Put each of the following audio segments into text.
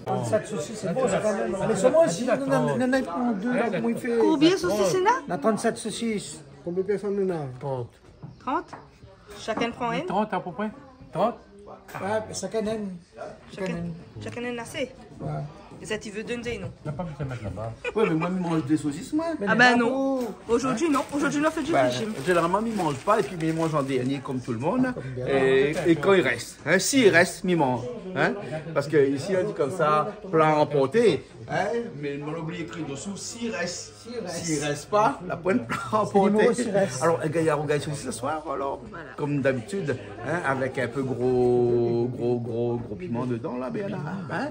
37 saucisses, c'est bon, ça quand même. Mais seulement ici, on en a deux, là, comment il fait. Combien de saucisses il y en a? On a 37 saucisses. Combien de personnes on a? 30. 30? Chacun prend une? 30 à peu près. 30? Ouais, chacun aime. Chacun a assez. Ouais. Et ça, tu veux donner, non? Il n'y a pas besoin de mettre là-bas. Ouais, mais moi, je mange des saucisses, moi. Ah ben non. Aujourd'hui, non. Aujourd'hui, on fait du régime. Généralement, ils ne mangent pas et puis ils mangent en dernier comme tout le monde. Et quand il reste, hein, s'il reste, ils mangent. Hein, parce que ici, on dit comme ça, plat emporté. Hein, mais on oublie écrit dessous, s'il reste. S'il reste pas, la pointe plat emporté. Alors, il y a un saucisses ce soir, alors, voilà. Comme d'habitude, hein, avec un peu gros piment dedans, là, bien là. Hein.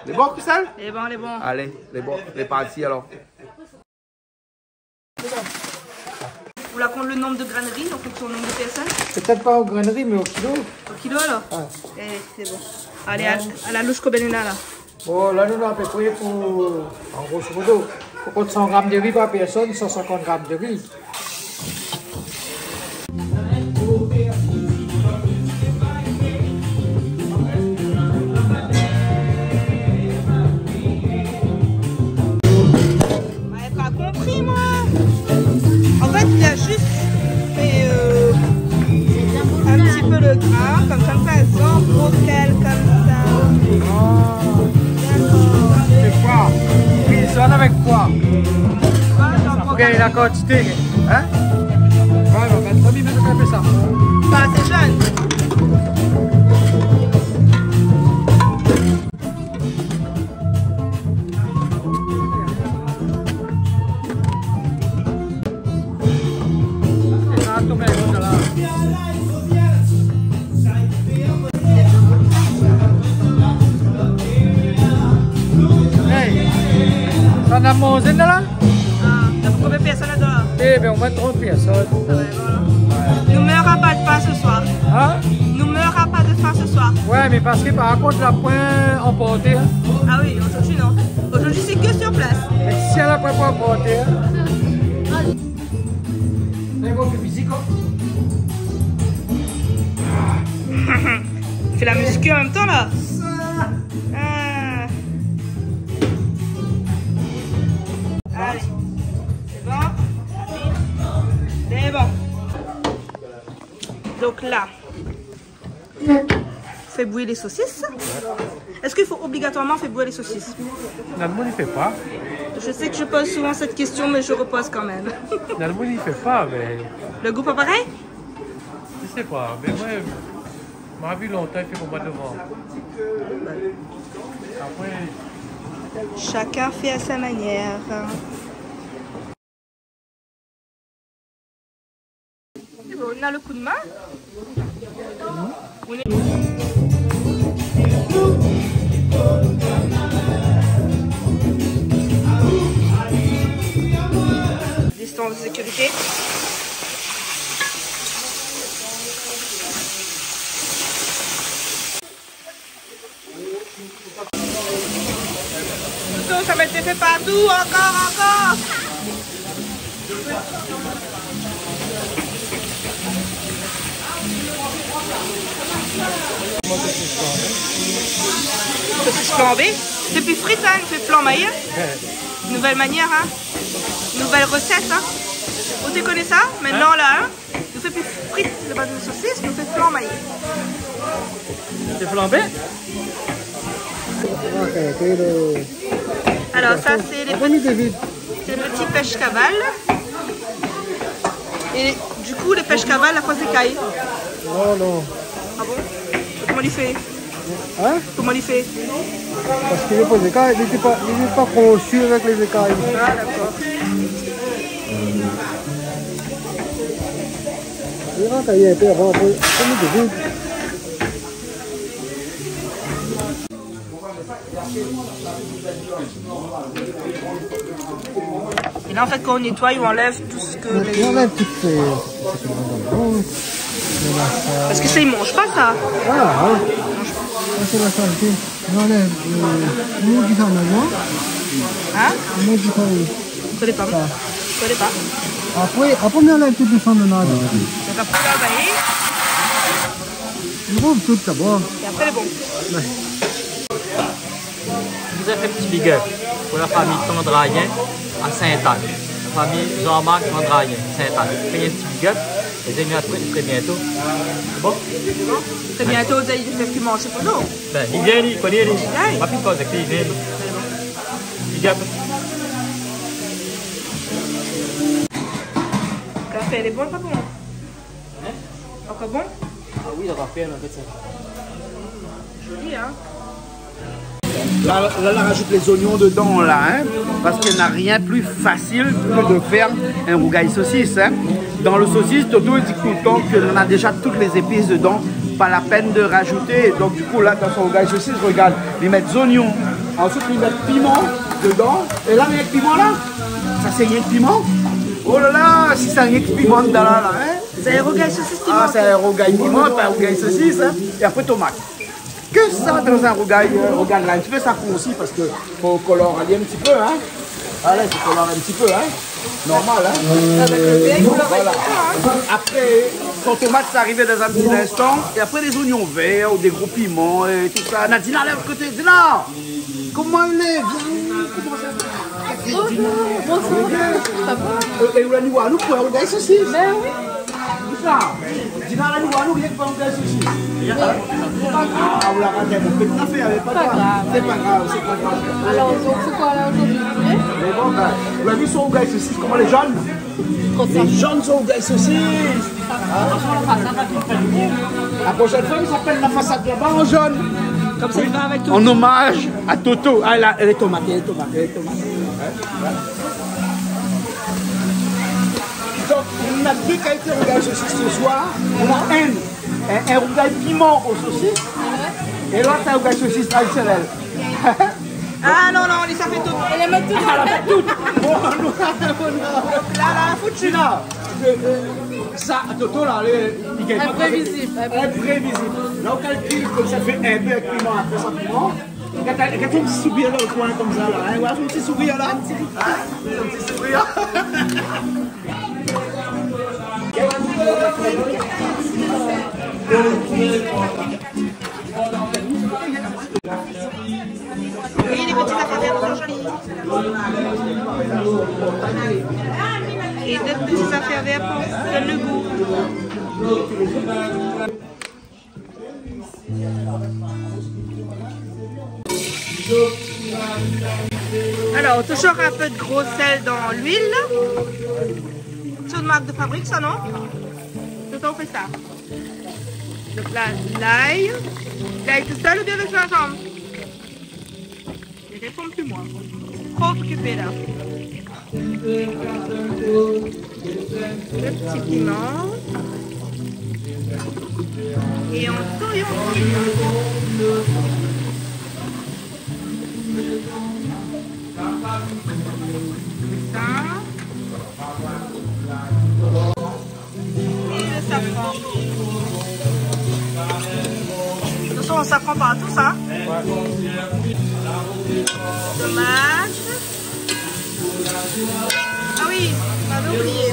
Les bons, Christelle? Les bons, les bons. Allez, les bons, les partis alors. Vous la compte le nombre de graineries en fonction du nombre de personnes? Peut-être pas aux graineries, mais au kilo. Au kilo alors? Ouais. Eh, c'est bon. Allez, à la louche cobenena là. Bon, là, nous, on a à peu près pour, en grosso modo, pour 100 grammes de riz par personne, 150 grammes de riz. Il a juste fait un petit peu le gras, comme ça, faisant broquel comme ça. Oh. C'est quoi? Risonne avec quoi? Pour gagner la quantité. Hein? Ouais, on va mettre 3 minutes de taper ça. Pas assez jeune. On a mangé là? Ah, t'as combien de personnes là-dedans? Eh bien, on va 30 personnes. Ah ouais, voilà. Nous ne meurra pas de faim ce soir. Hein? Nous ne meurra pas de faim ce soir. Ouais, mais parce que par contre, la pointe emportée. Hein? Ah oui, aujourd'hui non. Aujourd'hui, c'est que sur place. Et si elle a pas emportée. Hein? C'est bon, c'est physique. Tu fais la muscu en même temps là? Allez, c'est bon? C'est bon. Donc là, fais bouillir les saucisses. Est-ce qu'il faut obligatoirement faire bouillir les saucisses? Non, le monde, il fait pas. Je sais que je pose souvent cette question, mais je repose quand même. Non, le monde, il fait pas, mais... Le goût pas pareil? Je sais pas, mais moi, m'a vu longtemps, il fait pour moi devant. Après... Chacun fait à sa manière. On a le coup de main. On est... Distance de sécurité. Ça m'a été fait partout, encore. Saucisse flambée. Depuis frites, hein, on fait flamber. Nouvelle manière, hein. Nouvelle recette, hein. Vous connaissez ça? Maintenant, là, hein, nous fait plus frites de base de saucisse, nous fait flamber. C'est flambé? Alors ça c'est les petits pêches cavales. Et du coup les pêches cavales, la fois c'est caille. Non. Ah bon? Comment il fait? Hein? Comment il fait? Parce que les écailles, il n'était pas conçu avec les écailles. Ah d'accord. Il va cailler un peu avant, comme il devait. Et là en fait quand on nettoie, on enlève tout ce que les... On enlève tout ce Parce que ça ils mangent pas ça. Ah ouais. C'est la saleté. On enlève le mot qui s'en a loin. Hein? Le mot qui s'en a loin. Je connais pas. Je connais pas. Après on enlève tout le sang de nage. Donc après travailler. Trouve tout d'abord. Et après les bons. Je vous ai fait un petit big up pour la famille Tondrayen à Sainte-Anne. La famille Jean-Marc Tondrayen, Sainte-Anne. Faites un petit big up. Les amis, à très bientôt. Bon? Très bientôt, vous allez faire plus manger pour nous. Ben, il vient, il connaît, il Aïe. va plus pas avec lui, il vient. Big up. Le café, elle est bonne, pas bon? Encore bon? Ah oui, il va faire un peu de ça. Joli, hein? Là, on rajoute les oignons dedans, là, hein, parce qu'il n'y a rien de plus facile que de faire un rougail saucisse. Hein. Dans le saucisse, Toto dit tout le temps qu'on a déjà toutes les épices dedans, pas la peine de rajouter. Donc, du coup, là, dans son rougail saucisse, regarde, ils mettent des oignons, ensuite ils mettent piment dedans, et là, il y a le piment là, ça c'est rien que piment. Oh là là, si c'est rien que piment dedans là, hein. C'est un rougail saucisse piment. Ah, c'est un rougail piment, pas un rougail saucisse, hein. Et après tomate. Que ça dans un rougail, regarde là, un petit peu ça aussi parce que faut colorer un petit peu, hein. Allez, faut colorer un petit peu, hein. Normal, hein. Avec le bec, vous Voilà. Après, quand tomate, ça arrivait dans un petit instant. Et après, les oignons verts, ou des gros piments et tout ça. Nadina, là, à côté, Dina. Comment il est? Viens, comment ça va? bonsoir. Ça va? Et où la niwa, nous, pour un rougail saucisse. Ben oui. Ça. Dina, la niwa, nous, rien que pour un rougail saucisse. Ah, vous la ratez, vous faites une affaire, c'est pas grave. C'est pas grave, c'est pas grave. Alors, donc c'est quoi là aujourd'hui? Mais bon, ben, vous avez vu son rougail saucisse, comment les jaunes? Les jaunes sont rougail saucisse. La prochaine fois, il s'appelle la façade là-bas en jaune. Comme ça, il va avec tout. En hommage à Toto. Ah, là, elle est tomatée, elle est tomatée, elle est tomatée. Donc, on a deux qualités de rougail saucisse ce soir. On a un rougail piment aux saucisses. Et l'autre, c'est un rougail saucisse traditionnel. Ah non, non, on les a fait toutes. Elle les met toutes. Ah, la toute. Bon, là, foutu là. Ça, Toto, là, il gagne pas. Imprévisible. Imprévisible. Là, on calcule comme ça fait un peu avec piment, après ça piment. Quand tu as un petit sourire là au coin comme ça, là, hein, ouais, un petit sourire là. Un petit sourire. Et les petites affaires vertes sont jolies. Et d'autres petites affaires vertes pour donner le goût. Alors, toujours un peu de gros sel dans l'huile. C'est une marque de fabrique, ça, non? Tout on fait ça. Donc là, l'ail. L'ail tout seul ou bien avec le gingembre? Je réponds plus moi. Trop occupé là. Le petit piment. Et on touille, on touille. Ça. Et le safran. De toute façon, on safran partout, ça. Tomate. Ah oui, j'avais oublié.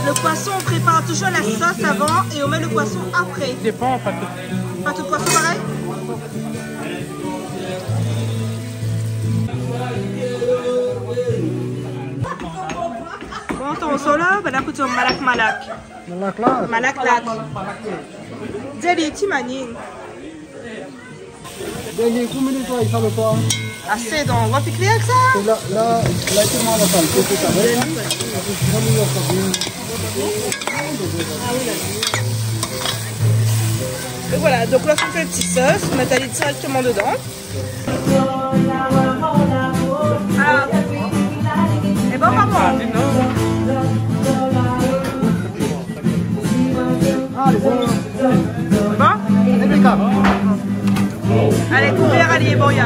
Le poisson, on prépare toujours la sauce avant et on met le poisson après. Dépend, pas tout. Pas tout de poisson pareil? Bon, ton solo, ben là, écoute, malak malak. Malak là. Malak lak. Jadi, timanin. Dernier coup minute, il ne pas. Assez dans. On va piquer avec ça? Là, tout le monde a fait tout ça. Et voilà, donc là, on fait le petit sauce. On met allé directement dedans. Ah, c'est bon, maman? Ah, les bons. C'est bon? Impeccable. Allez, couvert, allez, bon, ya.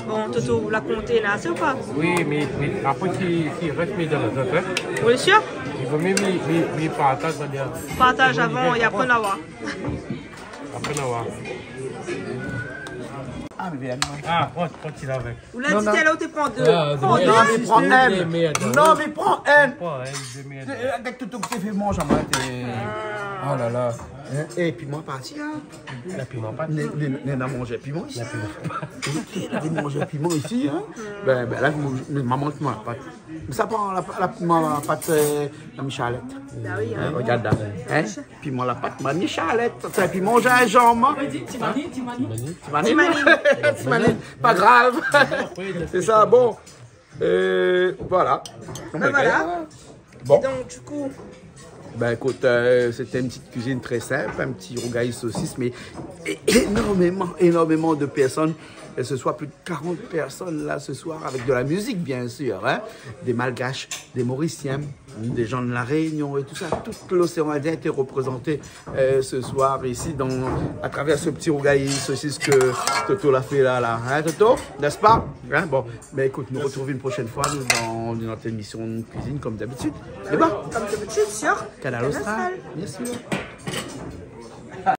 Bon, Toto, vous la comptez là, c'est ou pas? Oui, mais après, s'il reste mis dans la tête, Vous êtes sûr? il faut même mis partage, c'est-à-dire, Partage avant et après l'avoir. après l'avoir. Ah, mais viens. Ah, prends qu'il avec. Ou là, dis là où tu prends deux. Ah, Prends deux. Non, mais prends un. Non, mais prends un. Pas, hein, il met. Avec tout ce que tu fais, mange en moi. Oh là là. Et puis moi, parti, hein. La piment pas. N'a mangé piment ici. Il a mangé piment ici, hein. Ben là, maman qui mange la pâte. Mais ça prend la pâte, la Michalette. Bah oui, hein. Regarde là. Hein? Piment la pâte, ma Michalette. Ça, puis manger un jambon. Timani. Pas grave. C'est ça, bon. Voilà. Ben voilà. Bon. Et donc, du coup, Ben écoute, c'était une petite cuisine très simple, un petit rougail saucisse, mais énormément de personnes. Et ce soir, plus de 40 personnes là ce soir, avec de la musique bien sûr, hein? Des Malgaches, des Mauriciens, des gens de la Réunion et tout ça. Tout l'océan Indien était représenté ce soir ici à travers ce petit rougail saucisse que Toto l'a fait là, hein Toto, n'est-ce pas? Hein? Bon, mais écoute, nous retrouvons une prochaine fois dans notre émission de cuisine comme d'habitude. Et bon, comme d'habitude, sur Canal Austral, bien sûr.